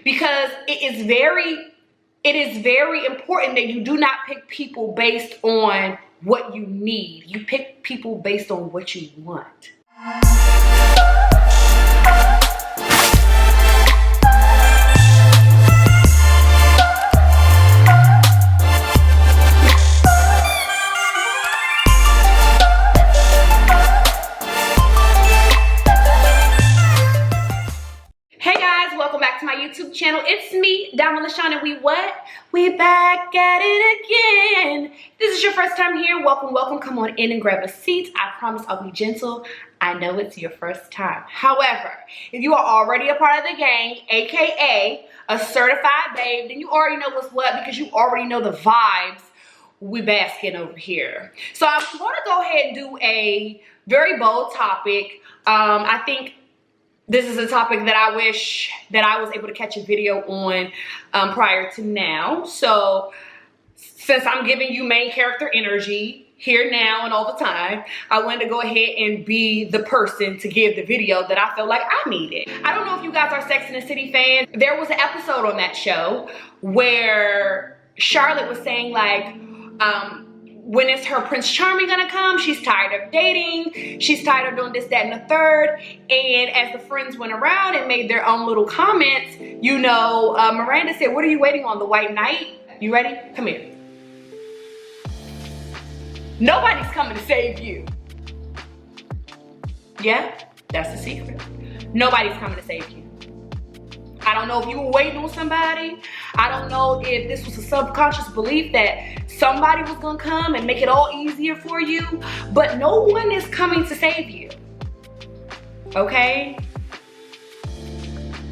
because it is very important that you do not pick people based on what you need. You pick people based on what you want. YouTube channel. It's me, Dyme LaShawn, and we back at it again. If this is your first time here, welcome. Come on in and grab a seat. I promise I'll be gentle. I know it's your first time. However, if you are already a part of the gang, aka a certified babe, then you already know what's what because you already know the vibes we basking over here. So I'm going to go ahead and do a very bold topic. I think this is a topic that I wish that I was able to catch a video on prior to now. So since I'm giving you main character energy here, now, and all the time, I wanted to go ahead and be the person to give the video that I felt like I needed. I don't know if you guys are Sex and the City fans. There was an episode on that show where Charlotte was saying like, when is her Prince Charming gonna come? She's tired of dating. She's tired of doing this, that, and the third. And as the friends went around and made their own little comments, you know, Miranda said, what are you waiting on, the white knight? You ready? Come here. Nobody's coming to save you. Yeah, that's the secret. Nobody's coming to save you. I don't know if you were waiting on somebody. I don't know if this was a subconscious belief that somebody was gonna come and make it all easier for you, but no one is coming to save you, okay?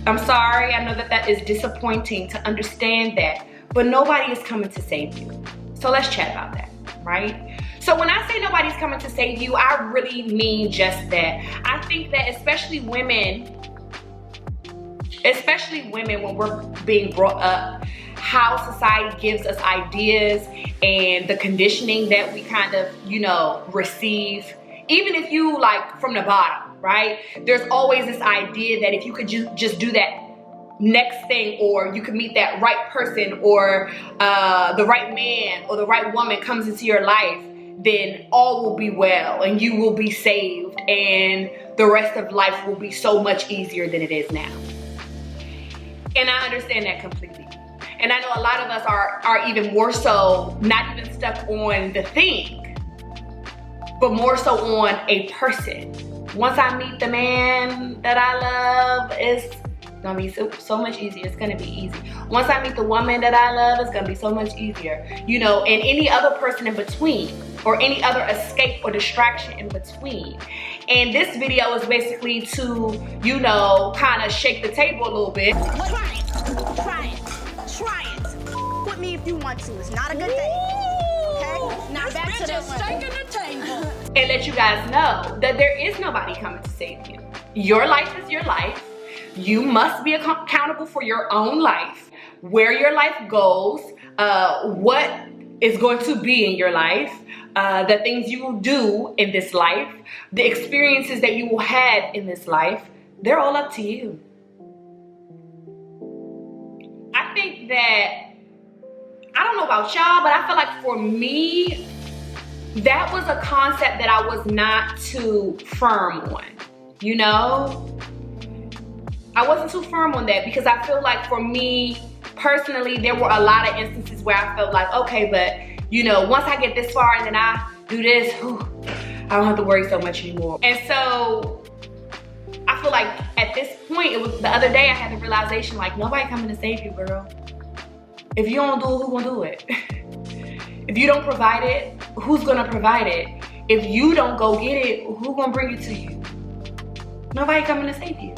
I'm sorry, I know that that is disappointing to understand that, but nobody is coming to save you. So let's chat about that, right? So when I say nobody's coming to save you, I really mean just that. I think that especially women, when we're being brought up, how society gives us ideas and the conditioning that we kind of, you know, receive. Even if you like from the bottom, right? There's always this idea that if you could just do that next thing, or you could meet that right person, or the right man or the right woman comes into your life, then all will be well and you will be saved and the rest of life will be so much easier than it is now. And I understand that completely. And I know a lot of us are even more so not even stuck on the thing, but more so on a person. Once I meet the man that I love, it's gonna be so much easier. It's gonna be easy. Once I meet the woman that I love, it's gonna be so much easier. You know, and any other person in between, or any other escape or distraction in between. And this video is basically to, you know, kind of shake the table a little bit. Try it. With me if you want to. It's not a good thing. Okay? Now back to the shaking the table. And let you guys know that there is nobody coming to save you. Your life is your life. You must be accountable for your own life, where your life goes, what is going to be in your life, the things you will do in this life, the experiences that you will have in this life, they're all up to you. I think that, I don't know about y'all, but I feel like for me, that was a concept that I was not too firm on, you know? I wasn't too firm on that because I feel like for me, personally, there were a lot of instances where I felt like, okay, but you know, once I get this far and then I do this, I don't have to worry so much anymore. And so I feel like at this point, it was the other day I had the realization like, nobody coming to save you, girl. If you don't do it, who's gonna do it? If you don't provide it, who's gonna provide it? If you don't go get it, who's gonna bring it to you? Nobody coming to save you.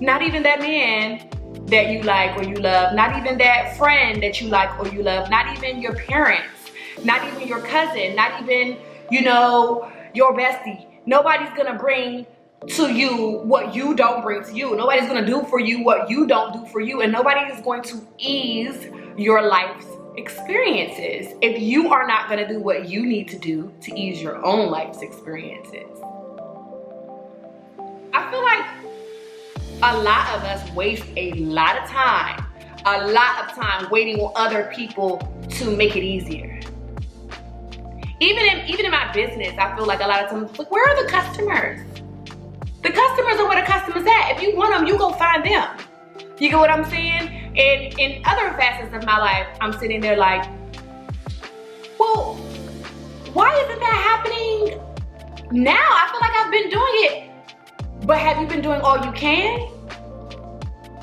Not even that man that you like or you love, not even that friend that you like or you love, not even your parents, not even your cousin, not even, you know, your bestie. Nobody's gonna bring to you what you don't bring to you. Nobody's gonna do for you what you don't do for you, and nobody is going to ease your life's experiences if you are not gonna do what you need to do to ease your own life's experiences. I feel like a lot of us waste a lot of time waiting on other people to make it easier. Even in my business, I feel like a lot of times, like, where are the customers? The customers are where the customers at. If you want them, you go find them. You get what I'm saying? And in other facets of my life, I'm sitting there like, well, why isn't that happening now? I feel like I've been doing it. But have you been doing all you can?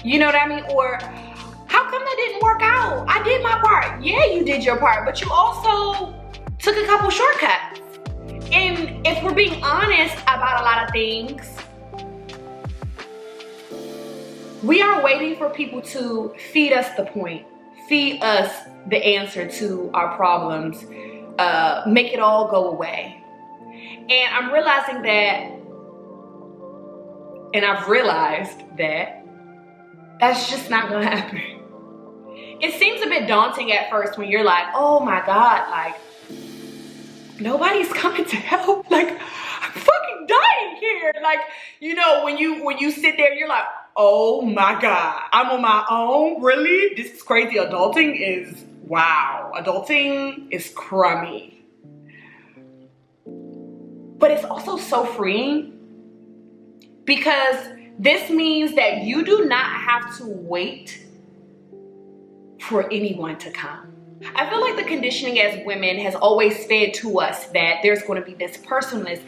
You know what I mean? Or how come that didn't work out? I did my part. Yeah, you did your part, but you also took a couple shortcuts. And if we're being honest about a lot of things, we are waiting for people to feed us the point, feed us the answer to our problems, make it all go away. And I'm realizing that, and I've realized that that's just not gonna happen. It seems a bit daunting at first when you're like, oh my God, like, nobody's coming to help. Like, I'm fucking dying here. Like, you know, when you sit there, you're like, oh my God, I'm on my own, really? This is crazy. Adulting is, wow. Adulting is crummy. But it's also so freeing, because this means that you do not have to wait for anyone to come. I feel like the conditioning as women has always fed to us that there's going to be this person, this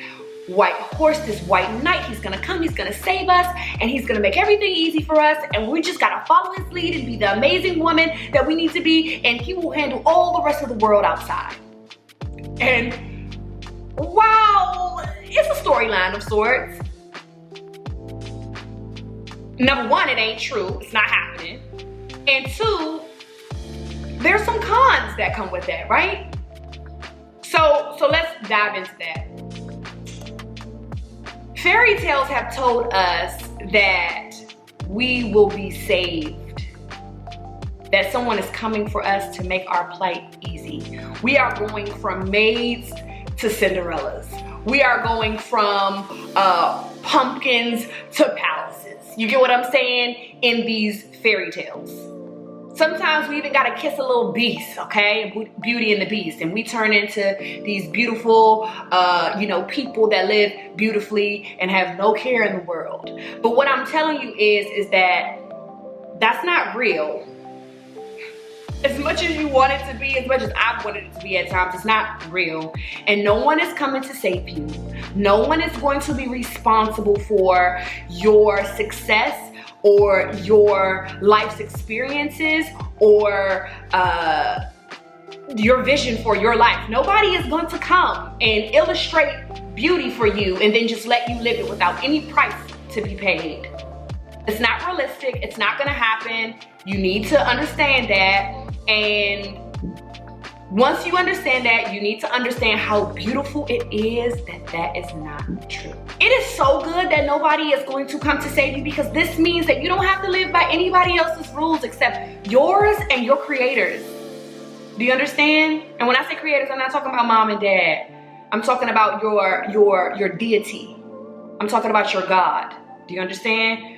white horse, this white knight. He's going to come, he's going to save us, and he's going to make everything easy for us, and we just got to follow his lead and be the amazing woman that we need to be, and he will handle all the rest of the world outside. And wow, it's a storyline of sorts. Number one, it ain't true. It's not happening. And two, there's some cons that come with that, right? So let's dive into that. Fairy tales have told us that we will be saved, that someone is coming for us to make our plight easy. We are going from maids to Cinderellas. We are going from pumpkins to palaces. You get what I'm saying? In these fairy tales. Sometimes we even gotta kiss a little beast, okay? Beauty and the Beast. And we turn into these beautiful, people that live beautifully and have no care in the world. But what I'm telling you is that that's not real. As much as you want it to be, as much as I've wanted it to be at times, it's not real. And no one is coming to save you. No one is going to be responsible for your success or your life's experiences or your vision for your life. Nobody is going to come and illustrate beauty for you and then just let you live it without any price to be paid. It's not realistic. It's not going to happen. You need to understand that. And once you understand that, you need to understand how beautiful it is that is not true. It is so good that nobody is going to come to save you, because this means that you don't have to live by anybody else's rules except yours and your creators. Do you understand? And when I say creators, I'm not talking about mom and dad. I'm talking about your deity. I'm talking about your God. Do you understand?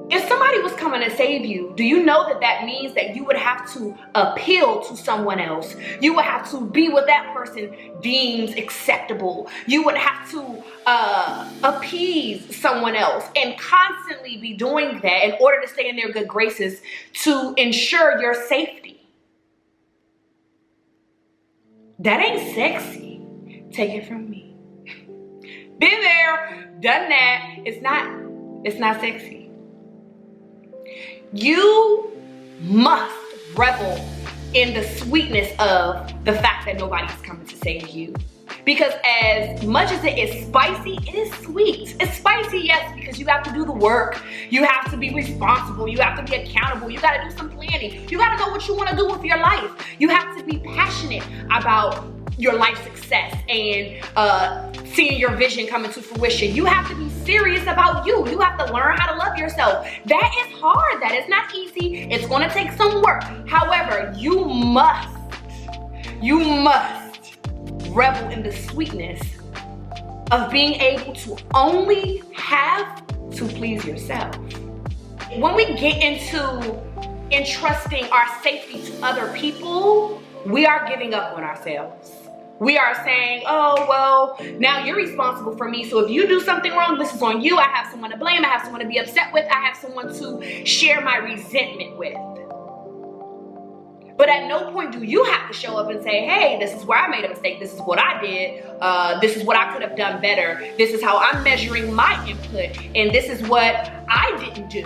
If somebody was coming to save you, do you know that means that you would have to appeal to someone else? You would have to be what that person deems acceptable. You would have to appease someone else and constantly be doing that in order to stay in their good graces to ensure your safety. That ain't sexy. Take it from me. Been there, done that. It's not sexy. You must revel in the sweetness of the fact that nobody's coming to save you. Because as much as it is spicy, it is sweet. It's spicy, yes, because you have to do the work. You have to be responsible. You have to be accountable. You got to do some planning. You got to know what you want to do with your life. You have to be passionate about your life success and seeing your vision come into fruition. You have to be serious about you. You have to learn how to love yourself. That is hard. That is not easy. It's going to take some work. However, you must revel in the sweetness of being able to only have to please yourself. When we get into entrusting our safety to other people, we are giving up on ourselves. We are saying, oh, well, now you're responsible for me. So if you do something wrong, this is on you. I have someone to blame. I have someone to be upset with. I have someone to share my resentment with. But at no point do you have to show up and say, hey, this is where I made a mistake. This is what I did. This is what I could have done better. This is how I'm measuring my input. And this is what I didn't do.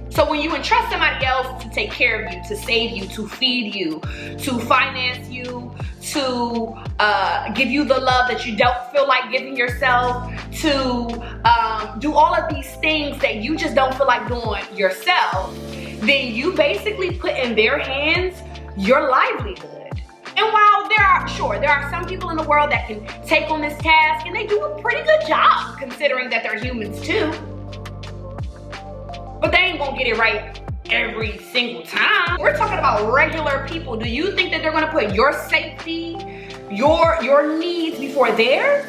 So when you entrust somebody else to take care of you, to save you, to feed you, to finance you, to give you the love that you don't feel like giving yourself, to do all of these things that you just don't feel like doing yourself, then you basically put in their hands your livelihood. And while there are some people in the world that can take on this task, and they do a pretty good job considering that they're humans too. But they ain't gonna get it right every single time. We're talking about regular people. Do you think that they're gonna put your safety, your needs before theirs?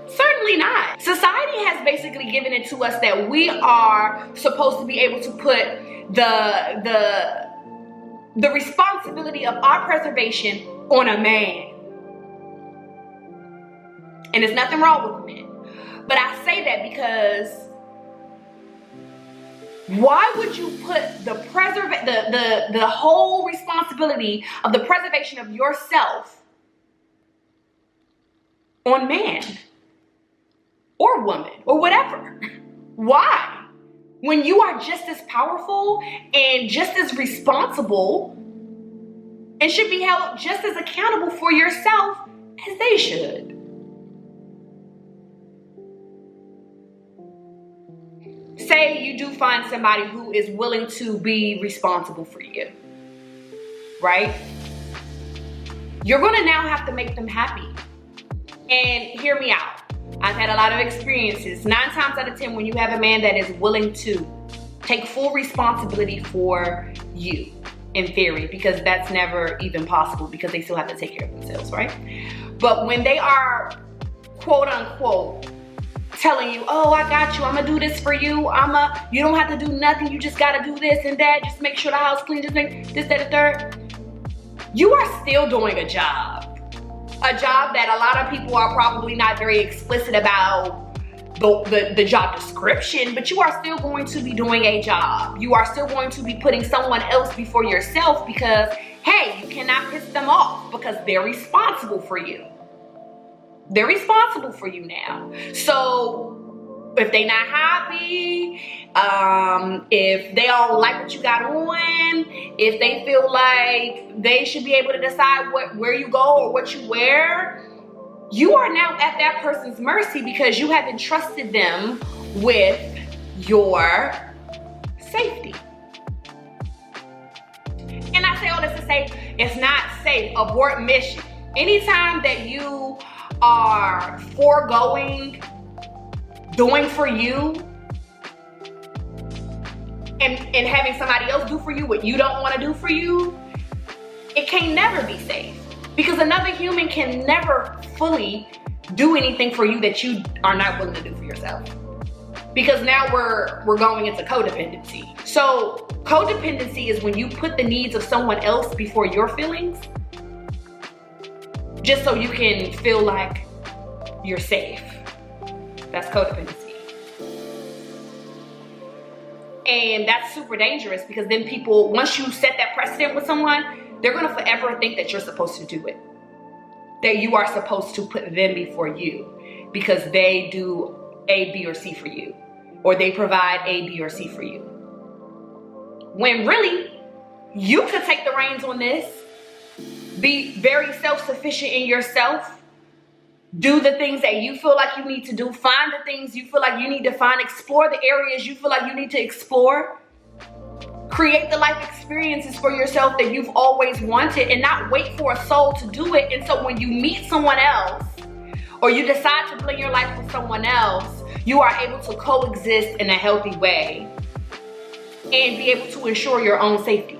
Certainly not. Society has basically given it to us that we are supposed to be able to put the responsibility of our preservation on a man. And there's nothing wrong with men. But I say that because why would you put the whole responsibility of the preservation of yourself on man or woman or whatever? Why? When you are just as powerful and just as responsible and should be held just as accountable for yourself as they should. Say you do find somebody who is willing to be responsible for you, right? You're gonna now have to make them happy. And hear me out. I've had a lot of experiences. 9 times out of 10, when you have a man that is willing to take full responsibility for you, in theory, because that's never even possible because they still have to take care of themselves, right? But when they are, quote unquote, telling you, oh, I got you, I'm gonna do this for you, you don't have to do nothing, you just gotta do this and that, just make sure the house clean, just make this, that, and third. You are still doing a job that a lot of people are probably not very explicit about the job description, but you are still going to be doing a job. You are still going to be putting someone else before yourself because, hey, you cannot piss them off because they're responsible for you. They're responsible for you now. So if they not happy, if they don't like what you got on, if they feel like they should be able to decide where you go or what you wear, you are now at that person's mercy because you have entrusted them with your safety. And I say all this to say it's not safe. Abort mission. Anytime that you are foregoing doing for you and having somebody else do for you what you don't want to do for you, it can never be safe because another human can never fully do anything for you that you are not willing to do for yourself, because now we're going into codependency. So codependency is when you put the needs of someone else before your feelings just so you can feel like you're safe. That's codependency. And that's super dangerous because then people, once you set that precedent with someone, they're gonna forever think that you're supposed to do it. That you are supposed to put them before you because they do A, B, or C for you. Or they provide A, B, or C for you. When really, you could take the reins on this, be very self-sufficient in yourself, do the things that you feel like you need to do, find the things you feel like you need to find, explore the areas you feel like you need to explore, create the life experiences for yourself that you've always wanted and not wait for a soul to do it. And so when you meet someone else or you decide to blend your life with someone else, you are able to coexist in a healthy way and be able to ensure your own safety.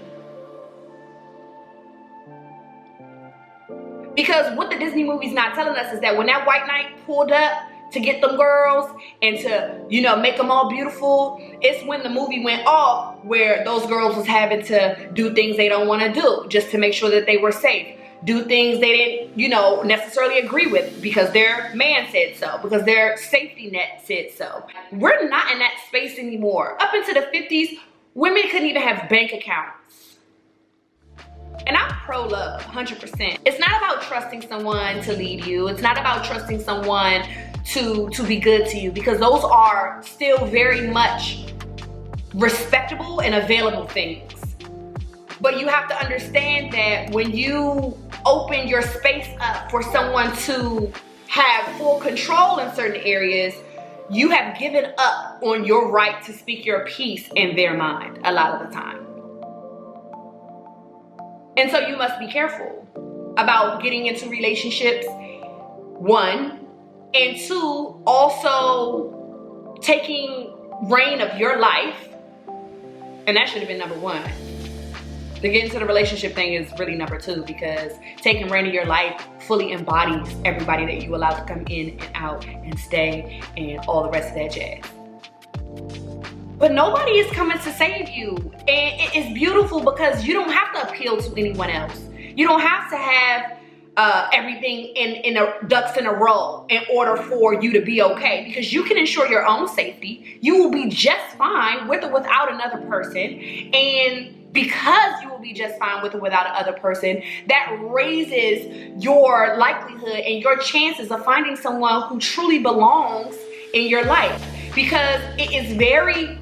Because what the Disney movie's not telling us is that when that white knight pulled up to get them girls and to, you know, make them all beautiful, it's when the movie went off where those girls was having to do things they don't want to do just to make sure that they were safe. Do things they didn't, you know, necessarily agree with because their man said so, because their safety net said so. We're not in that space anymore. Up into the 50s, women couldn't even have bank accounts. And I'm pro-love, 100%. It's not about trusting someone to lead you. It's not about trusting someone to be good to you, because those are still very much respectable and available things. But you have to understand that when you open your space up for someone to have full control in certain areas, you have given up on your right to speak your piece in their mind a lot of the time. And so you must be careful about getting into relationships, one, and two, also taking reign of your life. And that should have been number one. To get into the relationship thing is really number two, because taking reign of your life fully embodies everybody that you allow to come in and out and stay and all the rest of that jazz. But nobody is coming to save you. And it's beautiful because you don't have to appeal to anyone else. You don't have to have everything in a ducks in a row in order for you to be okay, because you can ensure your own safety. You will be just fine with or without another person. And because you will be just fine with or without another person, that raises your likelihood and your chances of finding someone who truly belongs in your life. Because it is very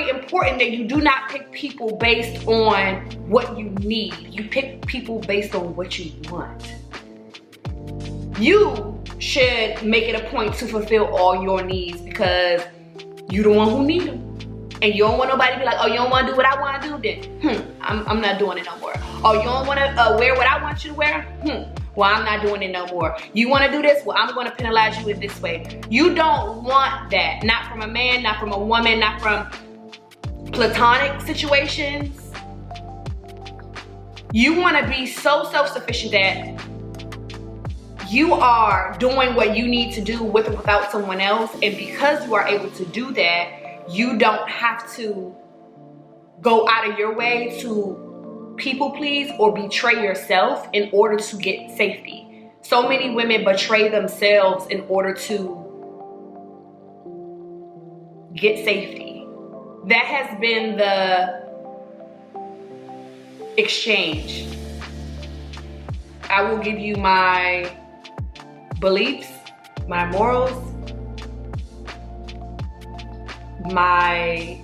important that you do not pick people based on what you need. You pick people based on what you want. You should make it a point to fulfill all your needs, because you're the one who need them. And you don't want nobody to be like, oh, you don't want to do what I want to do? Then, I'm not doing it no more. Oh, you don't want to wear what I want you to wear? Well, I'm not doing it no more. You want to do this? Well, I'm going to penalize you in this way. You don't want that. Not from a man, not from a woman, not from platonic situations. You want to be so self-sufficient that you are doing what you need to do with or without someone else. And because you are able to do that, you don't have to go out of your way to people please or betray yourself in order to get safety. So many women betray themselves in order to get safety. That has been the exchange. I will give you my beliefs, my morals, my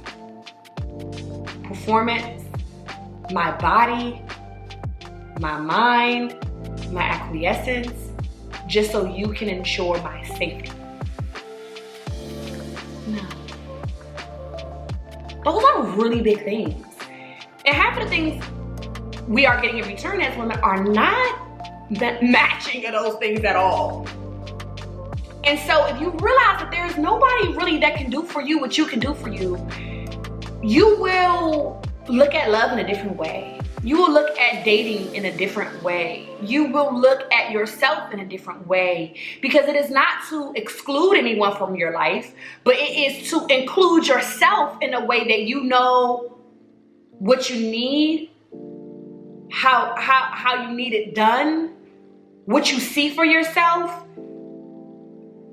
performance, my body, my mind, my acquiescence, just so you can ensure my safety. No. Those are really big things. And half of the things we are getting in return as women are not matching of those things at all. And so if you realize that there's nobody really that can do for you what you can do for you, you will look at love in a different way. You will look at dating in a different way. You will look at yourself in a different way, because it is not to exclude anyone from your life, but it is to include yourself in a way that you know what you need, how you need it done, what you see for yourself.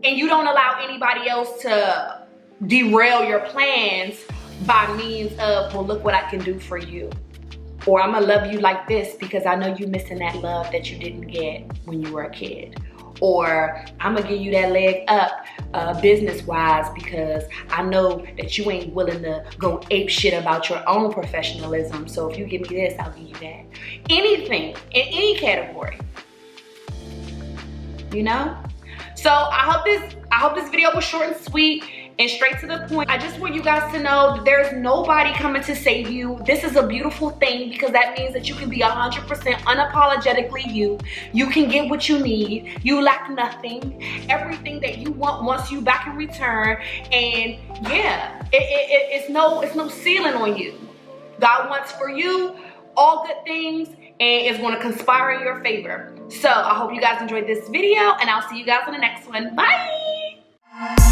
And you don't allow anybody else to derail your plans by means of, well, look what I can do for you. Or I'm gonna love you like this because I know you're missing that love that you didn't get when you were a kid. Or I'm gonna give you that leg up business-wise because I know that you ain't willing to go ape shit about your own professionalism. So if you give me this, I'll give you that. Anything, in any category, you know? So I hope this video was short and sweet and straight to the point. I just want you guys to know that there's nobody coming to save you. This is a beautiful thing, because that means that you can be 100% unapologetically you. You can get what you need. You lack nothing. Everything that you want wants you back in return. And yeah, it's no ceiling on you. God wants for you all good things, and is going to conspire in your favor. So I hope you guys enjoyed this video, and I'll see you guys in the next one. Bye.